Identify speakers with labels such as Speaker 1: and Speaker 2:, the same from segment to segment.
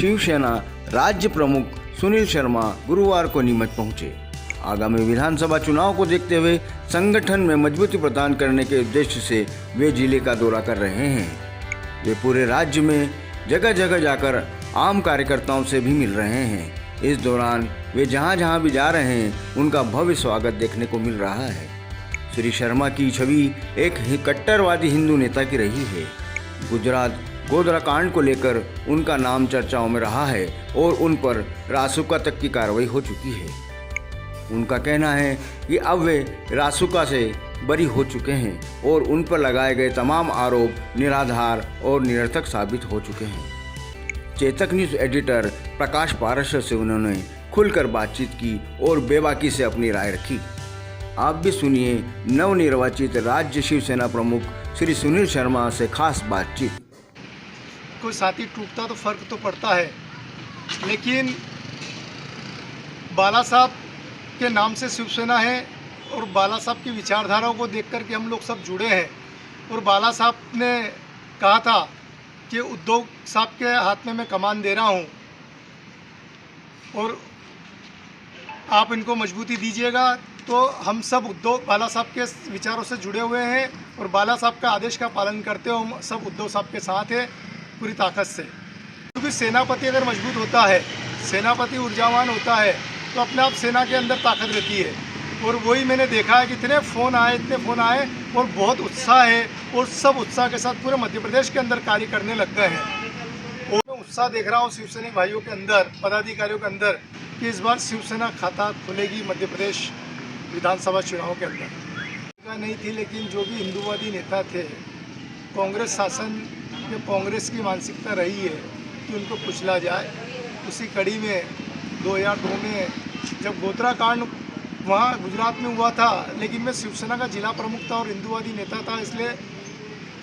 Speaker 1: शिवसेना राज्य प्रमुख सुनील शर्मा गुरुवार को नीमच पहुंचे। आगामी विधानसभा चुनाव को देखते हुए संगठन में मजबूती प्रदान करने के उद्देश्य से वे जिले का दौरा कर रहे हैं। वे पूरे राज्य में जगह जगह जाकर आम कार्यकर्ताओं से भी मिल रहे हैं। इस दौरान वे जहां जहां भी जा रहे हैं उनका भव्य स्वागत देखने को मिल रहा है। श्री शर्मा की छवि एक कट्टरवादी हिंदू नेता की रही है। गुजरात गोधरा कांड को लेकर उनका नाम चर्चाओं में रहा है और उन पर रासुका तक की कार्रवाई हो चुकी है। उनका कहना है कि अब वे रासुका से बरी हो चुके हैं और उन पर लगाए गए तमाम आरोप निराधार और निरर्थक साबित हो चुके हैं। चेतक न्यूज़ एडिटर प्रकाश पारस से उन्होंने खुलकर बातचीत की और बेबाकी से अपनी राय रखी। आप भी सुनिए नवनिर्वाचित राज्य शिवसेना प्रमुख श्री सुनील शर्मा से खास बातचीत।
Speaker 2: कोई साथी टूटता तो फर्क तो पड़ता है, लेकिन बाला साहब के नाम से शिवसेना है और बाला साहब की विचारधाराओं को देख कर के हम लोग सब जुड़े हैं। और बाला साहब ने कहा था कि उद्धव साहब के हाथ में मैं कमान दे रहा हूं और आप इनको मजबूती दीजिएगा। तो हम सब उद्धव बाला साहब के विचारों से जुड़े हुए हैं और बाला साहब का आदेश का पालन करते हुए हम सब उद्धव साहब के साथ हैं पूरी ताकत से। क्योंकि सेनापति अगर मजबूत होता है, सेनापति ऊर्जावान होता है, तो अपने आप सेना के अंदर ताकत रहती है। और वही मैंने देखा है कि इतने फ़ोन आए और बहुत उत्साह है और सब उत्साह के साथ पूरे मध्य प्रदेश के अंदर कार्य करने लग गए हैं। और मैं उत्साह देख रहा हूँ शिवसैनिक भाइयों के अंदर, पदाधिकारियों के अंदर, कि इस बार शिवसेना खाता खुलेगी मध्य प्रदेश विधानसभा चुनाव के अंदर। नहीं थी, लेकिन जो भी हिंदूवादी नेता थे, कांग्रेस शासन में कांग्रेस की मानसिकता रही है कि उनको कुचला जाए। उसी कड़ी में 2002 में जब गोधरा कांड वहाँ गुजरात में हुआ था, लेकिन मैं शिवसेना का जिला प्रमुख था और हिंदूवादी नेता था, इसलिए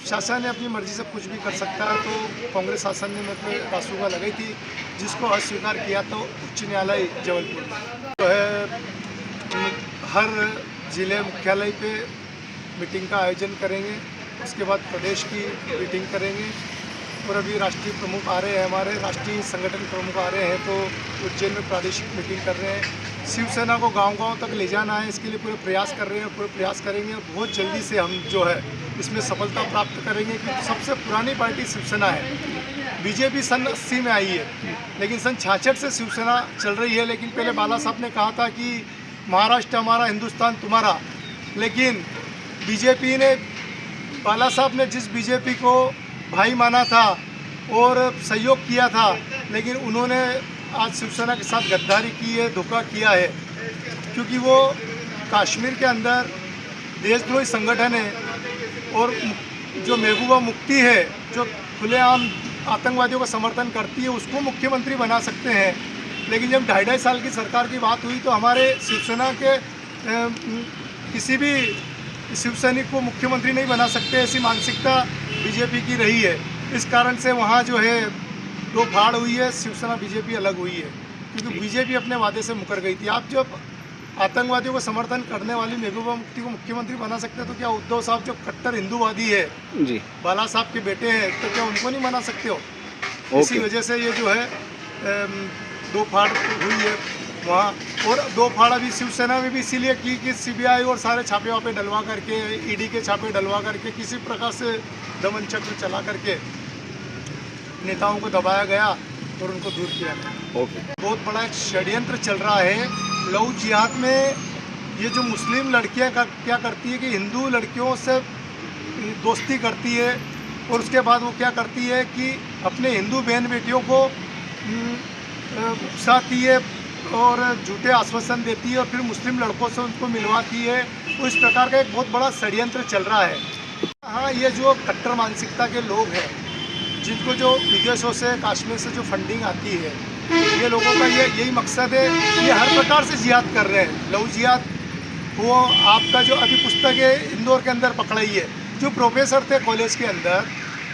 Speaker 2: शासन ने अपनी मर्जी से कुछ भी कर सकता है। तो कांग्रेस शासन ने मेरे पे रासुका लगाई थी, जिसको अस्वीकार किया तो उच्च न्यायालय जबलपुर में तो है। हर जिले मुख्यालय पे मीटिंग का आयोजन करेंगे, उसके बाद प्रदेश की मीटिंग करेंगे। और अभी राष्ट्रीय प्रमुख आ रहे हैं, हमारे राष्ट्रीय संगठन प्रमुख आ रहे हैं, तो उज्जैन में प्रादेशिक मीटिंग कर रहे हैं। शिवसेना को गांव-गांव तक ले जाना है, इसके लिए पूरे प्रयास कर रहे हैं, पूरे प्रयास करेंगे और बहुत जल्दी से हम जो है इसमें सफलता प्राप्त करेंगे। क्योंकि सबसे पुरानी पार्टी शिवसेना है। बीजेपी सन 80 में आई है, लेकिन सन 66 से शिवसेना चल रही है। लेकिन पहले बाला साहब ने कहा था कि महाराष्ट्र हमारा, हिंदुस्तान तुम्हारा, लेकिन बीजेपी ने, बाला साहब ने जिस बीजेपी को भाई माना था और सहयोग किया था, लेकिन उन्होंने आज शिवसेना के साथ गद्दारी की है, धोखा किया है। क्योंकि वो कश्मीर के अंदर देशद्रोही संगठन है और जो महबूबा मुफ्ती है, जो खुलेआम आतंकवादियों का समर्थन करती है, उसको मुख्यमंत्री बना सकते हैं। लेकिन जब 2.5 साल की सरकार की बात हुई तो हमारे शिवसेना के किसी भी शिवसैनिक को मुख्यमंत्री नहीं बना सकते, ऐसी मानसिकता बीजेपी की रही है। इस कारण से वहाँ जो है दो फाड़ हुई है, शिवसेना बीजेपी अलग हुई है। क्योंकि बीजेपी अपने वादे से मुकर गई थी। आप जब आतंकवादियों को समर्थन करने वाली महबूबा मुफ्ती को मुख्यमंत्री बना सकते हैं, तो क्या उद्धव साहब जो कट्टर हिंदूवादी है जी, बाला साहब के बेटे हैं, तो क्या उनको नहीं बना सकते हो? इसी वजह से ये जो है दो फाड़ हुई है वहाँ। और दो फाड़ अभी शिवसेना में भी इसीलिए की कि सीबीआई और सारे छापे वापे डलवा करके, ईडी के छापे डलवा करके, किसी प्रकार से दमन चक्र चला करके नेताओं को दबाया गया और उनको दूर किया गया। बहुत बड़ा एक षड्यंत्र चल रहा है लव जिहाद में। ये जो मुस्लिम लड़कियां क्या करती है कि हिंदू लड़कियों से दोस्ती करती है और उसके बाद वो क्या करती है कि अपने हिंदू बहन बेटियों को उकसाती है और झूठे आश्वासन देती है और फिर मुस्लिम लड़कों से उनको मिलवाती है। तो इस प्रकार का एक बहुत बड़ा षड्यंत्र चल रहा है। हाँ, ये जो कट्टर मानसिकता के लोग हैं, जिनको जो विदेशों से, कश्मीर से जो फंडिंग आती है, ये लोगों का यही मकसद है। ये हर प्रकार से जिहाद कर रहे हैं। लव जिहाद, वो आपका जो अभी पुस्तक है इंदौर के अंदर पकड़ाई है, जो प्रोफेसर थे कॉलेज के अंदर,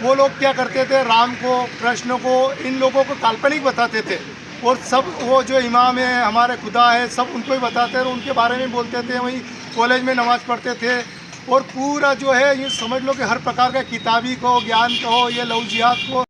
Speaker 2: वो लोग क्या करते थे, राम को, कृष्ण को, इन लोगों को काल्पनिक बताते थे और सब वो जो इमाम है, हमारे खुदा है, सब उनको ही बताते थे और उनके बारे में बोलते थे। वहीं कॉलेज में नमाज़ पढ़ते थे और पूरा जो है ये समझ लो कि हर प्रकार का किताबी को, ज्ञान को, ये लव जिहाद को